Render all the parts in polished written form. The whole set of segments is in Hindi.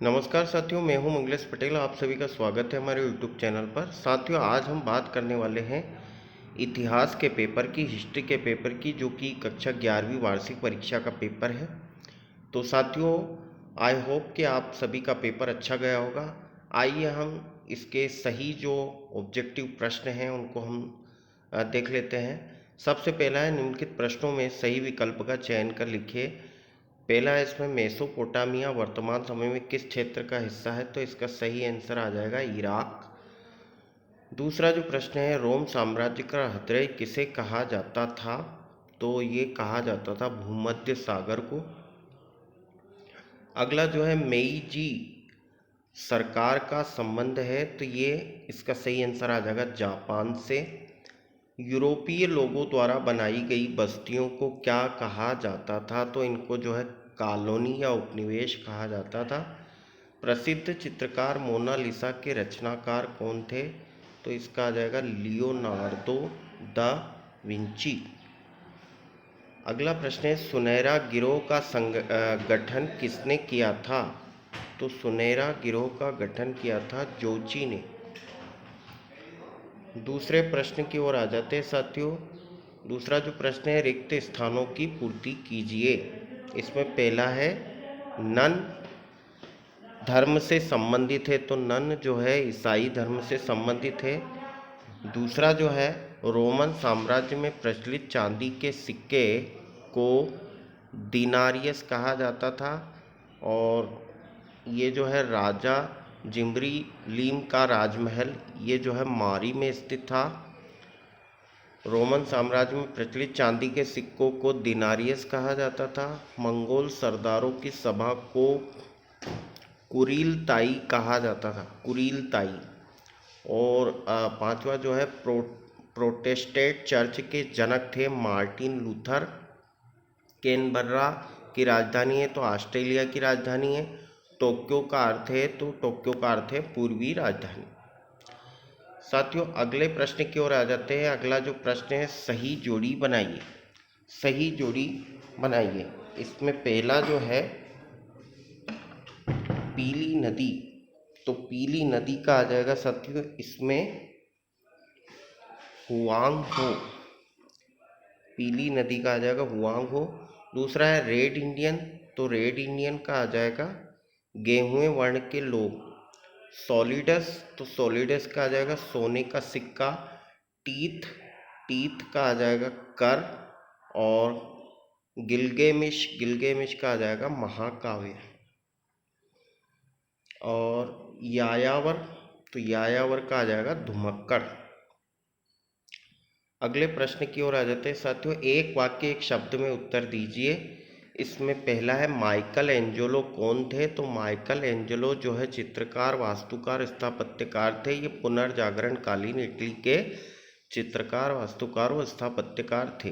नमस्कार साथियों, मैं हूं मंगलेश पटेल। आप सभी का स्वागत है हमारे यूट्यूब चैनल पर। साथियों, आज हम बात करने वाले हैं इतिहास के पेपर की, हिस्ट्री के पेपर की, जो कि कक्षा 11वीं वार्षिक परीक्षा का पेपर है। तो साथियों, आई होप कि आप सभी का पेपर अच्छा गया होगा। आइए हम इसके सही जो ऑब्जेक्टिव प्रश्न हैं उनको हम देख लेते हैं। सबसे पहला है, निम्नलिखित प्रश्नों में सही विकल्प का चयन कर लिखिए। पहला है इसमें, मेसोपोटामिया वर्तमान समय में किस क्षेत्र का हिस्सा है? तो इसका सही आंसर आ जाएगा इराक। दूसरा जो प्रश्न है, रोम साम्राज्य का हृदय किसे कहा जाता था? तो ये कहा जाता था भूमध्य सागर को। अगला जो है, मेईजी सरकार का संबंध है, तो ये इसका सही आंसर आ जाएगा जापान से। यूरोपीय लोगों द्वारा बनाई गई बस्तियों को क्या कहा जाता था? तो इनको जो है कॉलोनी या उपनिवेश कहा जाता था। प्रसिद्ध चित्रकार मोनालिसा के रचनाकार कौन थे? तो इसका आ जाएगा लियोनार्दो दा विंची। अगला प्रश्न है, सुनहरा गिरोह का गठन किसने किया था? तो सुनहरा गिरोह का गठन किया था जोची ने। दूसरे प्रश्न की ओर आ जाते हैं साथियों। दूसरा जो प्रश्न है, रिक्त स्थानों की पूर्ति कीजिए। इसमें पहला है, नन धर्म से संबंधित है, तो नन जो है ईसाई धर्म से संबंधित है। दूसरा जो है, रोमन साम्राज्य में प्रचलित चांदी के सिक्के को दिनारियस कहा जाता था, और ये जो है राजा जिम्बरी लीम का राजमहल, ये जो है मारी में स्थित था। रोमन साम्राज्य में प्रचलित चांदी के सिक्कों को दिनारियस कहा जाता था। मंगोल सरदारों की सभा को कुरीलताई कहा जाता था, कुरीलताई। और पांचवा जो है, प्रोटेस्टेंट चर्च के जनक थे मार्टिन लूथर। कैनबर्रा की राजधानी है, तो ऑस्ट्रेलिया की राजधानी है। टोक्यो का अर्थ है, तो टोक्यो का अर्थ है पूर्वी राजधानी। साथियों, अगले प्रश्न की ओर आ जाते हैं। अगला जो प्रश्न है, सही जोड़ी बनाइए। सही जोड़ी बनाइए। इसमें पहला जो है, पीली नदी, तो पीली नदी का आ जाएगा साथियों इसमें हुआंग हो। पीली नदी का आ जाएगा हुआंग हो। दूसरा है रेड इंडियन, तो रेड इंडियन का आ जाएगा गेहूं वर्ण के लोग। सॉलिडस, तो सॉलिडस का आ जाएगा सोने का सिक्का। टीथ, टीथ का आ जाएगा कर। और गिलगेमिश, गिलगेमिश का आ जाएगा महाकाव्य। और यायावर, तो यायावर का आ जाएगा धुमक्कड़। अगले प्रश्न की ओर आ जाते हैं साथियों। एक वाक्य एक शब्द में उत्तर दीजिए। इसमें पहला है, माइकल एंजेलो कौन थे? तो माइकल एंजेलो जो है चित्रकार, वास्तुकार, स्थापत्यकार थे। ये पुनर्जागरण कालीन इटली के चित्रकार, वास्तुकार और स्थापत्यकार थे।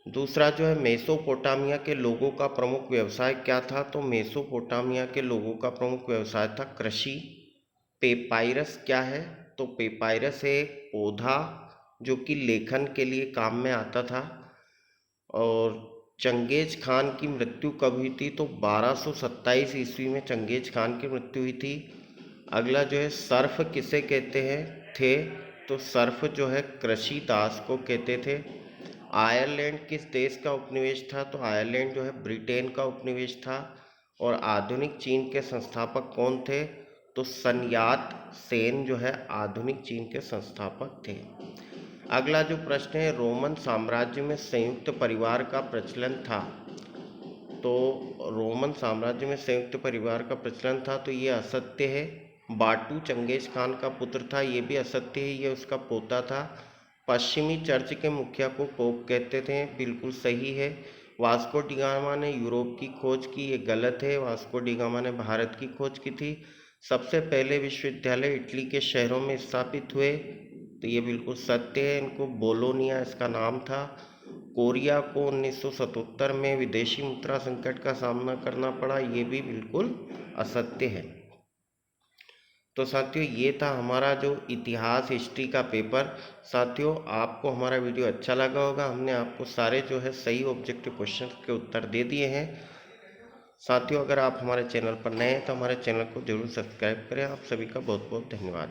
दूसरा जो है, मेसोपोटामिया के लोगों का प्रमुख व्यवसाय क्या था? तो मेसोपोटामिया के लोगों का प्रमुख व्यवसाय था कृषि। पेपाइरस क्या है? तो पेपाइरस है एक पौधा जो कि लेखन के लिए काम में आता था। और चंगेज खान की मृत्यु कब हुई थी? तो 1227 ईस्वी में चंगेज खान की मृत्यु हुई थी। अगला जो है, सर्फ किसे कहते हैं थे? तो सर्फ जो है कृषि दास को कहते थे। आयरलैंड किस देश का उपनिवेश था? तो आयरलैंड जो है ब्रिटेन का उपनिवेश था। और आधुनिक चीन के संस्थापक कौन थे? तो सन यात सेन जो है आधुनिक चीन के संस्थापक थे। अगला जो प्रश्न है, रोमन साम्राज्य में संयुक्त परिवार का प्रचलन था। तो रोमन साम्राज्य में संयुक्त परिवार का प्रचलन था, तो ये असत्य है। बाटू चंगेज खान का पुत्र था, ये भी असत्य है, ये उसका पोता था। पश्चिमी चर्च के मुखिया को पोप कहते थे, बिल्कुल सही है। वास्को डी गामा ने यूरोप की खोज की, ये गलत है। वास्को डी गामा ने भारत की खोज की थी। सबसे पहले विश्वविद्यालय इटली के शहरों में स्थापित हुए, तो ये बिल्कुल सत्य है। इनको बोलोनिया इसका नाम था। कोरिया को 1977 में विदेशी मुद्रा संकट का सामना करना पड़ा, ये भी बिल्कुल असत्य है। तो साथियों, ये था हमारा जो इतिहास, हिस्ट्री का पेपर। साथियों, आपको हमारा वीडियो अच्छा लगा होगा। हमने आपको सारे जो है सही ऑब्जेक्टिव क्वेश्चन के उत्तर दे दिए हैं। साथियों, अगर आप हमारे चैनल पर नए हैं तो हमारे चैनल को जरूर सब्सक्राइब करें। आप सभी का बहुत बहुत धन्यवाद।